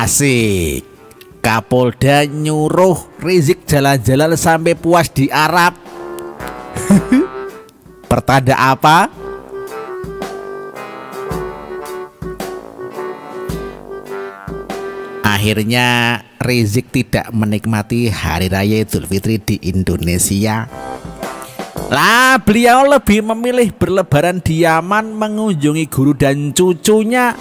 Asik, Kapolda nyuruh Rizik jalan-jalan sampai puas di Arab. Pertanda apa? Akhirnya Rizik tidak menikmati Hari Raya Idul Fitri di Indonesia. Lah, beliau lebih memilih berlebaran di Yaman mengunjungi guru dan cucunya.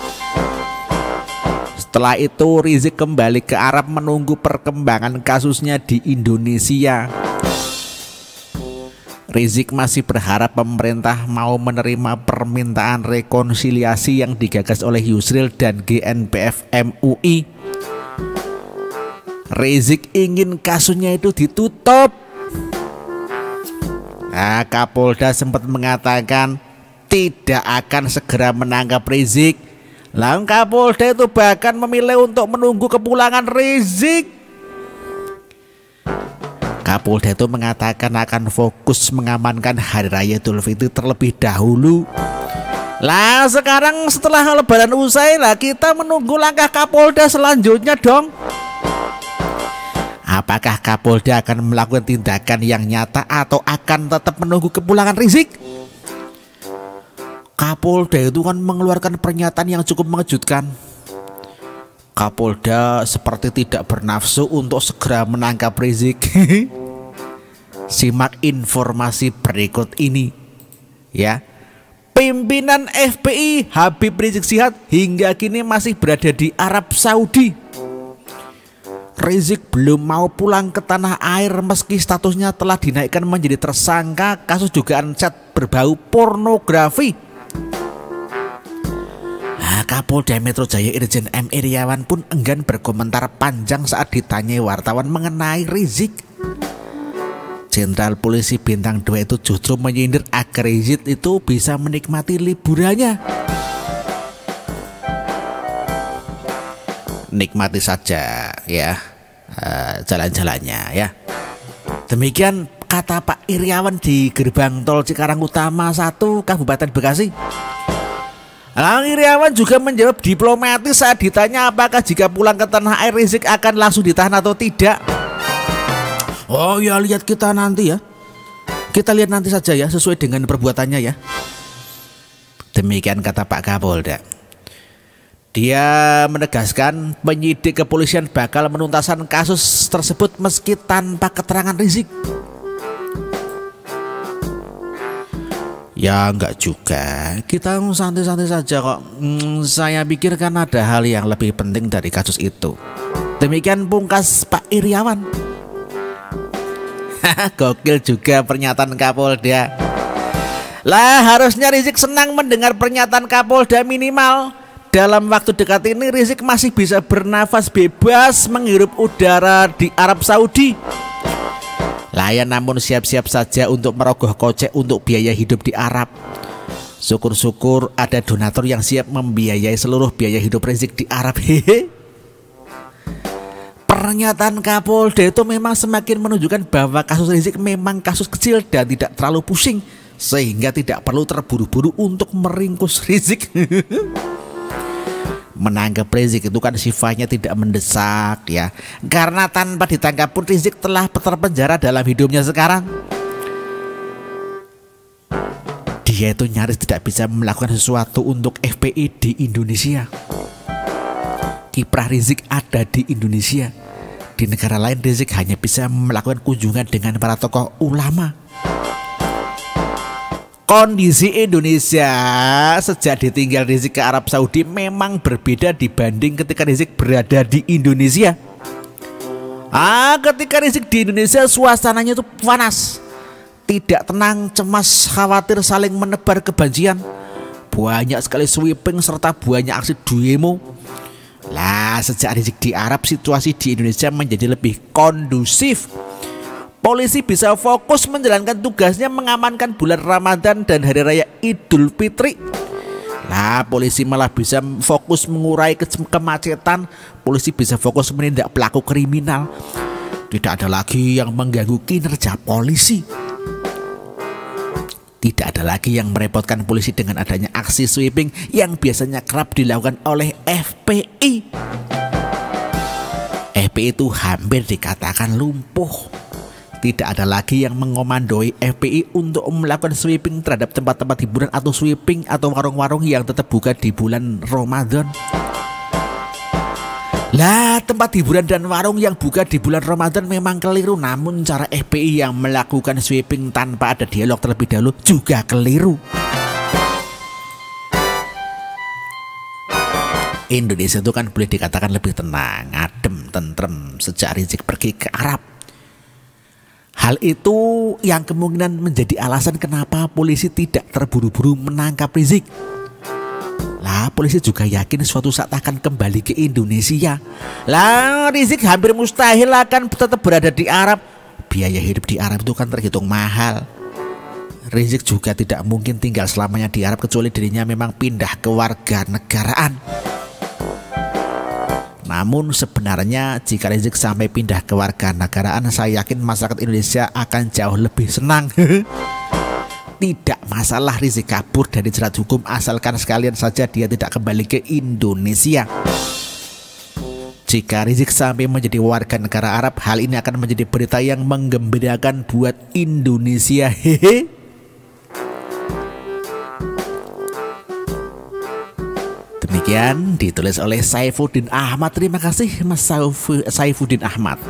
Setelah itu Rizik kembali ke Arab menunggu perkembangan kasusnya di Indonesia. Rizik masih berharap pemerintah mau menerima permintaan rekonsiliasi yang digagas oleh Yusril dan GNPF MUI. Rizik ingin kasusnya itu ditutup. Nah, Kapolda sempat mengatakan tidak akan segera menangkap Rizik. Lang Kapolda itu bahkan memilih untuk menunggu kepulangan Rizik. Kapolda itu mengatakan akan fokus mengamankan Hari Raya Idul Fitri terlebih dahulu. Lah sekarang setelah lebaran usai lah kita menunggu langkah Kapolda selanjutnya dong. Apakah Kapolda akan melakukan tindakan yang nyata atau akan tetap menunggu kepulangan Rizik? Kapolda itu kan mengeluarkan pernyataan yang cukup mengejutkan. Kapolda seperti tidak bernafsu untuk segera menangkap Rizik. Simak informasi berikut ini ya. Pimpinan FPI Habib Rizik Syihab hingga kini masih berada di Arab Saudi. Rizik belum mau pulang ke tanah air meski statusnya telah dinaikkan menjadi tersangka kasus dugaan chat berbau pornografi. Kapolda Metro Jaya Irjen M. Iriawan pun enggan berkomentar panjang saat ditanyai wartawan mengenai Rizik. Jenderal Polisi Bintang 2 itu justru menyindir agar Rizik itu bisa menikmati liburannya. Nikmati saja ya jalan-jalannya ya. Demikian kata Pak Iriawan di gerbang tol Cikarang Utama 1 Kabupaten Bekasi. Iriawan juga menjawab diplomatis saat ditanya apakah jika pulang ke tanah air Rizik akan langsung ditahan atau tidak. Oh ya, lihat kita nanti ya. Kita lihat nanti saja ya, sesuai dengan perbuatannya ya. Demikian kata Pak Kapolda. Dia menegaskan penyidik kepolisian bakal menuntaskan kasus tersebut meski tanpa keterangan Rizik. Ya enggak juga, kita santai-santai saja kok. Saya pikir kan ada hal yang lebih penting dari kasus itu. Demikian pungkas Pak Iriawan. Gokil juga pernyataan Kapolda. Lah harusnya Rizik senang mendengar pernyataan Kapolda. Minimal dalam waktu dekat ini Rizik masih bisa bernafas bebas menghirup udara di Arab Saudi. Layan namun siap-siap saja untuk merogoh kocek untuk biaya hidup di Arab. Syukur-syukur ada donatur yang siap membiayai seluruh biaya hidup Rizik di Arab. Hehe. Pernyataan Kapolda itu memang semakin menunjukkan bahwa kasus Rizik memang kasus kecil dan tidak terlalu pusing, sehingga tidak perlu terburu-buru untuk meringkus Rizik. Menangkap Rizik itu kan sifatnya tidak mendesak ya. Karena tanpa ditangkap pun Rizik telah terpenjara dalam hidupnya sekarang. Dia itu nyaris tidak bisa melakukan sesuatu untuk FPI di Indonesia. Kiprah Rizik ada di Indonesia. Di negara lain Rizik hanya bisa melakukan kunjungan dengan para tokoh ulama. Kondisi Indonesia sejak ditinggal Rizik ke Arab Saudi memang berbeda dibanding ketika Rizik berada di Indonesia. Ketika Rizik di Indonesia suasananya itu panas, tidak tenang, cemas, khawatir, saling menebar kebencian. Banyak sekali sweeping serta banyak aksi demo. Lah sejak Rizik di Arab situasi di Indonesia menjadi lebih kondusif. polisi bisa fokus menjalankan tugasnya mengamankan bulan Ramadan dan Hari Raya Idul Fitri. Nah, polisi malah bisa fokus mengurai kemacetan. Polisi bisa fokus menindak pelaku kriminal. Tidak ada lagi yang mengganggu kinerja polisi. Tidak ada lagi yang merepotkan polisi dengan adanya aksi sweeping yang biasanya kerap dilakukan oleh FPI. FPI itu hampir dikatakan lumpuh. Tidak ada lagi yang mengomandoi FPI untuk melakukan sweeping terhadap tempat-tempat hiburan atau sweeping atau warung-warung yang tetap buka di bulan Ramadan. Lah, tempat hiburan dan warung yang buka di bulan Ramadan memang keliru, namun cara FPI yang melakukan sweeping tanpa ada dialog terlebih dahulu juga keliru. Indonesia itu kan boleh dikatakan lebih tenang, adem, tentrem sejak Rizik pergi ke Arab. Hal itu yang kemungkinan menjadi alasan kenapa polisi tidak terburu-buru menangkap Rizik. Lah, polisi juga yakin suatu saat akan kembali ke Indonesia. Lah, Rizik hampir mustahil akan tetap berada di Arab. Biaya hidup di Arab itu kan terhitung mahal. Rizik juga tidak mungkin tinggal selamanya di Arab kecuali dirinya memang pindah ke warga negaraan. Namun sebenarnya jika Rizik sampai pindah ke warga negaraan, saya yakin masyarakat Indonesia akan jauh lebih senang. Tidak masalah Rizik kabur dari jerat hukum asalkan sekalian saja dia tidak kembali ke Indonesia. Jika Rizik sampai menjadi warga negara Arab, hal ini akan menjadi berita yang menggembirakan buat Indonesia. Hehe. Demikian ditulis oleh Saifuddin Ahmad. Terima kasih Mas Saifuddin Ahmad.